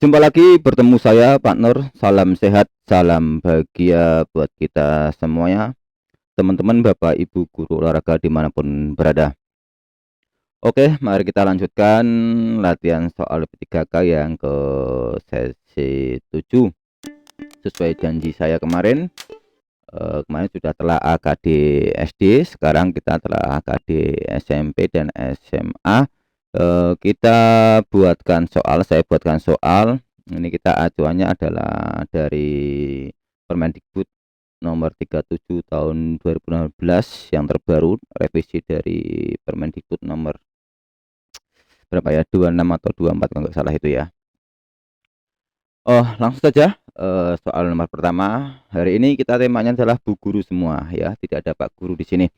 Jumpa lagi bertemu saya Pak Nur. Salam sehat, salam bahagia buat kita semuanya. Teman-teman, Bapak, Ibu, guru olahraga dimanapun berada. Oke, mari kita lanjutkan latihan soal P3K yang ke sesi 7. Sesuai janji saya kemarin, kemarin sudah telah AKD SD, sekarang kita telah AKD SMP dan SMA. Kita buatkan soal, saya buatkan soal. Ini kita acuannya adalah dari Permendikbud nomor 37 tahun 2016 yang terbaru, revisi dari Permendikbud nomor berapa ya, 26 atau 24 kalau nggak salah itu ya. Langsung saja, soal nomor pertama. Hari ini kita temanya adalah Bu Guru semua ya, tidak ada Pak Guru di sini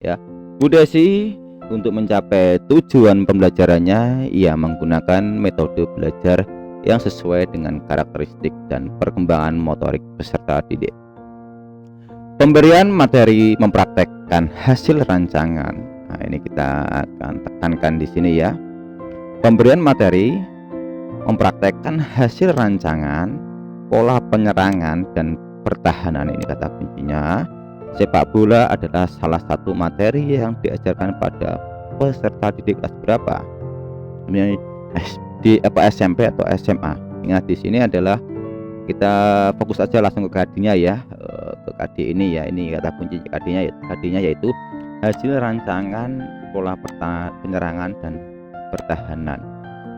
ya. Bu Desi untuk mencapai tujuan pembelajarannya, ia menggunakan metode belajar yang sesuai dengan karakteristik dan perkembangan motorik peserta didik. Pemberian materi mempraktekkan hasil rancangan. Nah, ini kita akan tekankan di sini ya. Pemberian materi mempraktekkan hasil rancangan, pola penyerangan dan pertahanan. Ini kata kuncinya. Sepak bola adalah salah satu materi yang diajarkan pada peserta didik kelas berapa? Ini SD SMP atau SMA. Ingat di sini adalah kita fokus aja langsung ke KD-nya ya, ke KD ini ya. Ini kata kunci KD-nya yaitu hasil rancangan, pola penyerangan dan pertahanan.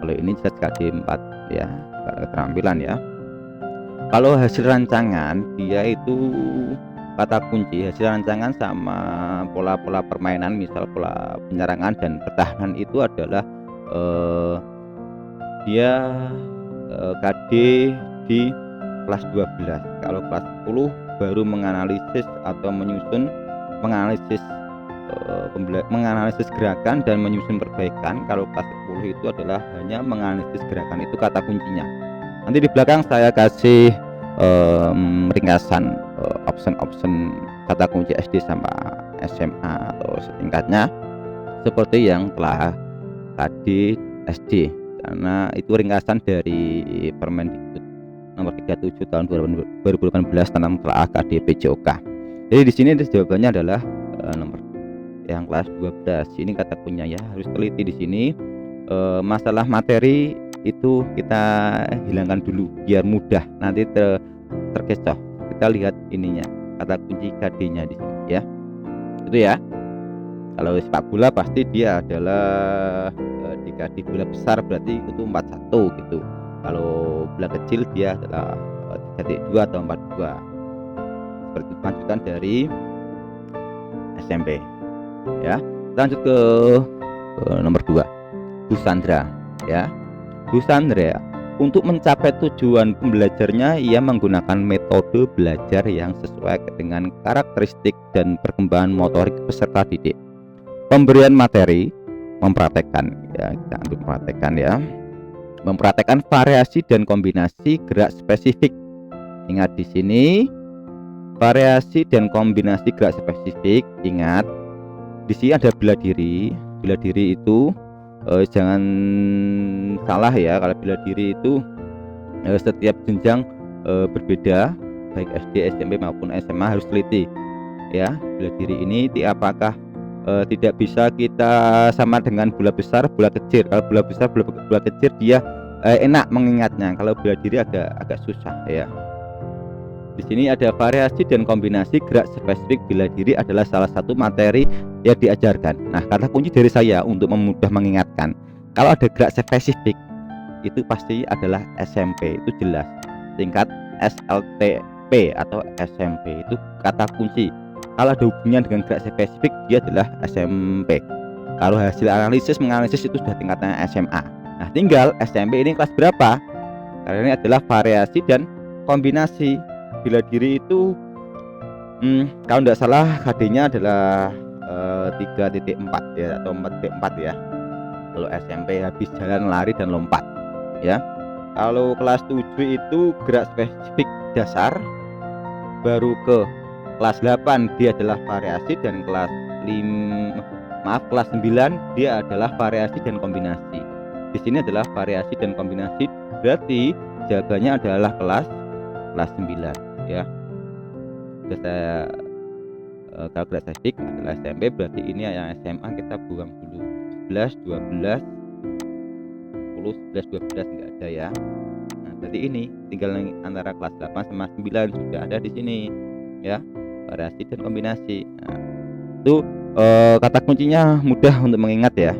Kalau ini jelas KD 4 ya, keterampilan ya. Kalau hasil rancangan, dia itu kata kunci hasil rancangan sama pola-pola permainan, misal pola penyerangan dan pertahanan itu adalah dia KD di kelas 12. Kalau kelas 10 baru menganalisis atau menganalisis gerakan dan menyusun perbaikan. Kalau kelas 10 itu adalah hanya menganalisis gerakan, itu kata kuncinya. Nanti di belakang saya kasih ringkasan option kata kunci SD sama SMA atau setingkatnya seperti yang telah KD SD, karena itu ringkasan dari Permendikbud nomor 37 tahun 2018 tentang telah KD PJOK. Jadi di sini jawabannya adalah nomor yang kelas 12. Ini kata kuncinya ya, harus teliti di sini. Masalah materi itu kita hilangkan dulu biar mudah nanti terkecoh. Kita lihat ininya, kata kunci KD-nya di sini ya. Itu ya. Kalau sepak bola pasti dia adalah di KD bola besar berarti itu 41 gitu. Kalau bola kecil dia adalah 3.2 atau 42. Seperti itu lanjutan dari SMP ya. Lanjut ke nomor 2, Bu Sandra ya. Bu Sandra untuk mencapai tujuan pembelajarnya, ia menggunakan metode belajar yang sesuai dengan karakteristik dan perkembangan motorik peserta didik. Pemberian materi mempraktekkan ya, kita ambil mempraktekkan ya. Mempraktekkan variasi dan kombinasi gerak spesifik. Ingat di sini variasi dan kombinasi gerak spesifik. Ingat di sini ada bela diri. Bela diri itu jangan salah ya, kalau bela diri itu setiap jenjang berbeda, baik SD, SMP maupun SMA harus teliti ya. Bela diri ini apakah tidak bisa kita sama dengan bola besar, bola kecil. Kalau bola besar, bola kecil dia enak mengingatnya. Kalau bela diri agak susah ya. Di sini ada variasi dan kombinasi gerak spesifik bela diri adalah salah satu materi yang diajarkan. Nah, kata kunci dari saya untuk memudah mengingatkan, kalau ada gerak spesifik itu pasti adalah SMP, itu jelas. Tingkat SLTP atau SMP itu kata kunci. Kalau ada hubungan dengan gerak spesifik dia adalah SMP. Kalau hasil menganalisis itu sudah tingkatnya SMA. Nah, tinggal SMP ini kelas berapa? Karena ini adalah variasi dan kombinasi. Bela diri itu kalau tidak salah KD-nya adalah 3.4 ya atau 4.4 ya. Kalau SMP habis jalan, lari dan lompat ya. Kalau kelas 7 itu gerak spesifik dasar, baru ke kelas 8 dia adalah variasi, dan kelas 9 dia adalah variasi dan kombinasi. di sini adalah variasi dan kombinasi, berarti jawabannya adalah kelas 9 ya. Sudah saya kalkulasi statistik adalah SMP, berarti ini yang SMA kita buang dulu. 11, 12, 10, 11, 12 enggak ada ya. Nah, berarti ini tinggal antara kelas 8 sama 9 sudah ada di sini ya, variasi dan kombinasi. Nah, itu kata kuncinya mudah untuk mengingat ya.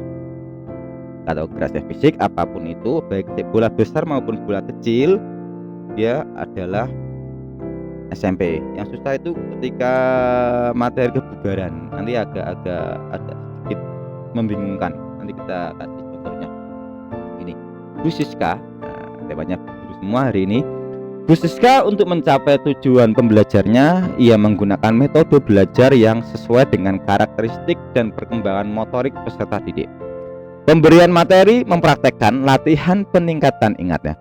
Kalau gerak fisik apapun itu, baik bola besar maupun bola kecil, dia adalah SMP. Yang susah itu ketika materi kebugaran, nanti agak sedikit membingungkan. Nanti kita kasih contohnya. Ini Bu Siska, nah, temanya guru semua hari ini. Bu Siska untuk mencapai tujuan pembelajarnya, ia menggunakan metode belajar yang sesuai dengan karakteristik dan perkembangan motorik peserta didik. Pemberian materi mempraktekkan latihan peningkatan, ingat ya,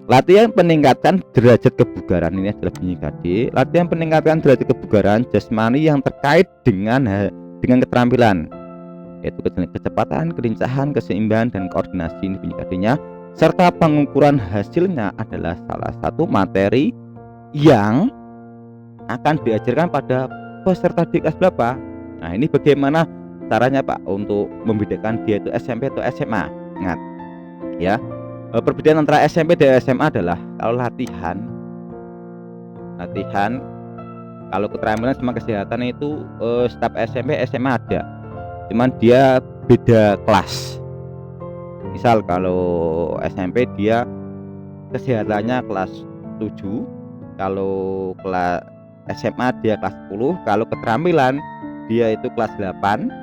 latihan peningkatan derajat kebugaran. Ini adalah bunyi KD. Latihan peningkatan derajat kebugaran jasmani yang terkait dengan keterampilan, yaitu kecepatan, kelincahan, keseimbangan, dan koordinasi. Ini bunyi KD-nya. Serta pengukuran hasilnya adalah salah satu materi yang akan diajarkan pada peserta di kelas berapa. Nah, ini bagaimana caranya Pak untuk membedakan dia itu SMP atau SMA? Ingat ya, perbedaan antara SMP dan SMA adalah kalau latihan kalau keterampilan sama kesehatan itu setiap SMP SMA ada, cuman dia beda kelas. Misal kalau SMP dia kesehatannya kelas 7, kalau kelas SMA dia kelas 10, kalau keterampilan dia itu kelas 8,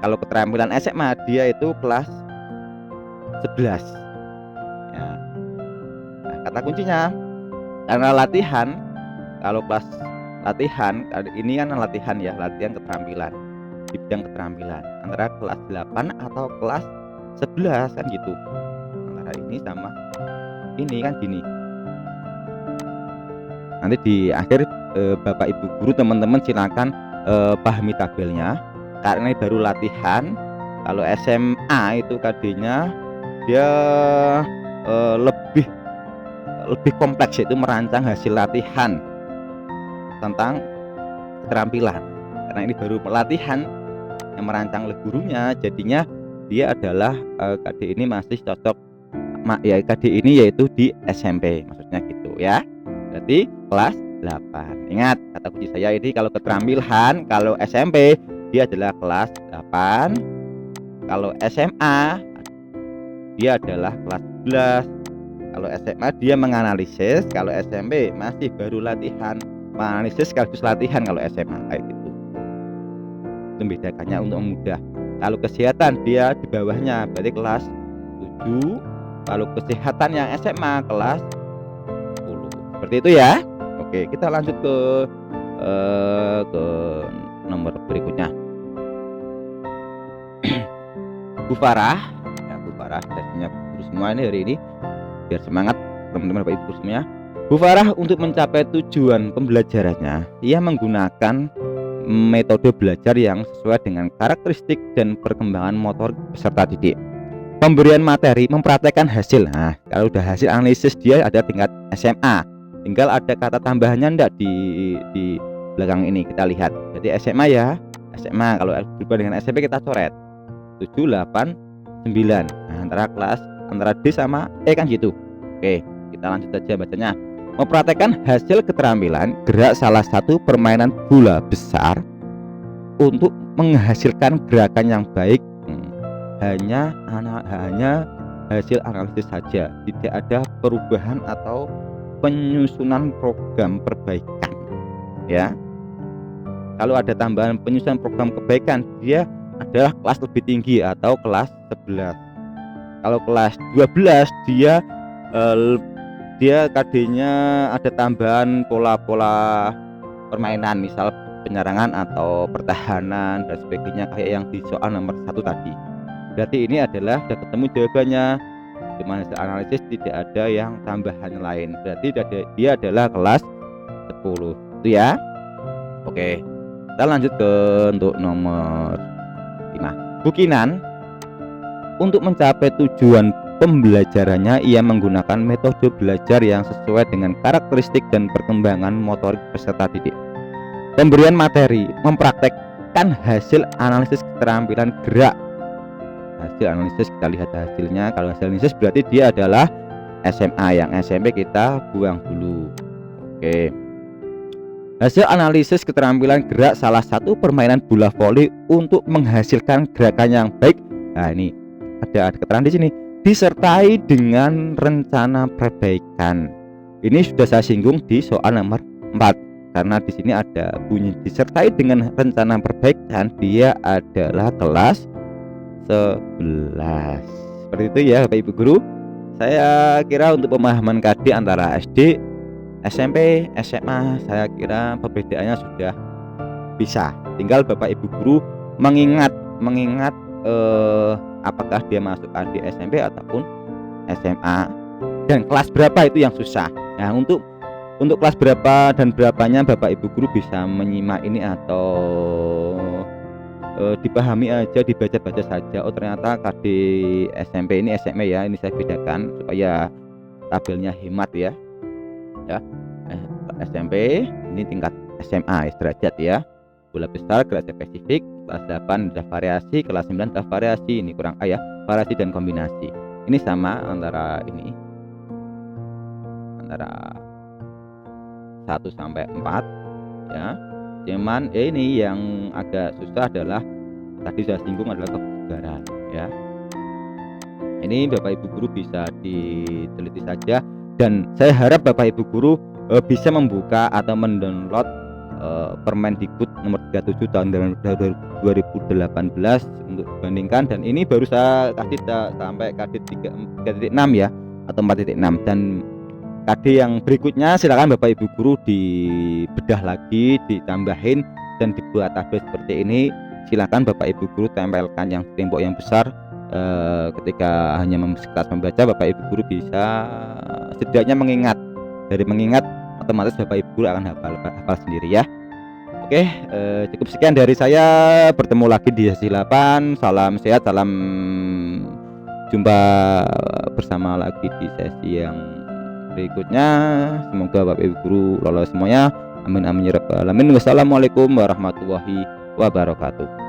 kalau keterampilan SMA dia itu kelas 11 ya. Nah, kata kuncinya karena latihan, kalau kelas latihan ini kan latihan ya, latihan keterampilan di bidang keterampilan antara kelas 8 atau kelas 11 kan gitu, antara ini sama ini kan gini. Nanti di akhir Bapak Ibu guru teman-teman silakan pahami tabelnya, karena ini baru latihan. Kalau SMA itu KD-nya dia lebih kompleks, yaitu merancang hasil latihan tentang keterampilan. Karena ini baru pelatihan yang merancang oleh gurunya, jadinya dia adalah KD ini masih cocok ya, KD ini yaitu di SMP, maksudnya gitu ya. Berarti kelas 8. Ingat kata kunci saya ini, kalau keterampilan kalau SMP dia adalah kelas 8, kalau SMA dia adalah kelas 11, kalau SMA dia menganalisis, kalau SMP masih baru latihan. Menganalisis sekaligus latihan kalau SMA kayak gitu. Itu membedakannya untuk mudah. Kalau kesehatan dia di bawahnya, berarti kelas 7. Kalau kesehatan yang SMA kelas 10. Seperti itu ya. Oke, kita lanjut ke nomor berikutnya. Bu Farah, ya Bu Farah, tesnya guru semua ini hari ini biar semangat teman-teman Bapak Ibu semuanya. Bu Farah untuk mencapai tujuan pembelajarannya, ia menggunakan metode belajar yang sesuai dengan karakteristik dan perkembangan motor peserta didik. Pemberian materi mempraktekkan hasil. Nah, kalau udah hasil analisis dia ada tingkat SMA. Tinggal ada kata tambahannya enggak di belakang ini kita lihat. Jadi SMA ya, SMA. Kalau berubah dengan SMP kita coret 7, 8, 9. Nah, antara D sama E kan gitu. Oke, kita lanjut aja bacanya. Mempraktekkan hasil keterampilan gerak salah satu permainan bola besar untuk menghasilkan gerakan yang baik. Hanya hasil analisis saja, tidak ada perubahan atau penyusunan program perbaikan ya. Kalau ada tambahan penyusunan program kebaikan, dia adalah kelas lebih tinggi atau kelas 11. Kalau kelas 12 dia KD-nya ada tambahan pola-pola permainan, misal penyerangan atau pertahanan dan sebagainya, kayak yang di soal nomor 1 tadi. Berarti ini adalah sudah ketemu jawabannya, cuma hasil analisis, tidak ada yang tambahan lain. Berarti dia adalah kelas 10 itu ya. Oke, kita lanjut ke untuk nomor 5. Bu Kinan Untuk mencapai tujuan pembelajarannya, ia menggunakan metode belajar yang sesuai dengan karakteristik dan perkembangan motorik peserta didik. Pemberian materi mempraktekkan hasil analisis keterampilan gerak. Hasil analisis kita lihat hasilnya. Kalau hasil analisis berarti dia adalah SMA, yang SMP kita buang dulu. Oke. Hasil analisis keterampilan gerak salah satu permainan bola voli untuk menghasilkan gerakan yang baik. Nah, ini ada keterangan di sini, disertai dengan rencana perbaikan. Ini sudah saya singgung di soal nomor 4, karena di sini ada bunyi disertai dengan rencana perbaikan, dia adalah kelas 11. Seperti itu ya Bapak Ibu guru. Saya kira untuk pemahaman KD antara SD, SMP, SMA, saya kira perbedaannya sudah bisa. Tinggal Bapak Ibu guru mengingat apakah dia masuk KD SMP ataupun SMA, dan kelas berapa itu yang susah. Nah, untuk kelas berapa dan berapanya Bapak Ibu guru bisa menyimak ini atau dipahami aja, dibaca-baca saja. Oh, ternyata KD SMP ini SMA ya, ini saya bedakan supaya tabelnya hemat ya. SMP ini tingkat SMA derajat ya. Bola besar kelas spesifik, kelas 8 ada variasi, kelas 9 ada variasi, ini kurang A ya, variasi dan kombinasi. Ini sama antara 1 sampai 4 ya. Cuman ini yang agak susah adalah tadi saya singgung adalah kebugaran ya. Ini Bapak Ibu guru bisa diteliti saja, dan saya harap Bapak Ibu guru bisa membuka atau mendownload Permendikbud nomor 37 tahun 2018 untuk dibandingkan, dan ini baru saya kasih sampai KD 3.6 ya atau 4.6, dan KD yang berikutnya silakan Bapak Ibu guru dibedah lagi, ditambahin dan dibuat tabel seperti ini. Silakan Bapak Ibu guru tempelkan yang tembok yang besar. Ketika hanya sekelas membaca, Bapak Ibu guru bisa setidaknya mengingat. Dari mengingat otomatis Bapak Ibu guru akan hafal sendiri ya. Oke, cukup sekian dari saya. Bertemu lagi di sesi 8. Salam sehat, salam jumpa bersama lagi di sesi yang berikutnya. Semoga Bapak Ibu guru lolos semuanya. Amin amin ya rabbal alamin. Wassalamualaikum warahmatullahi wabarakatuh.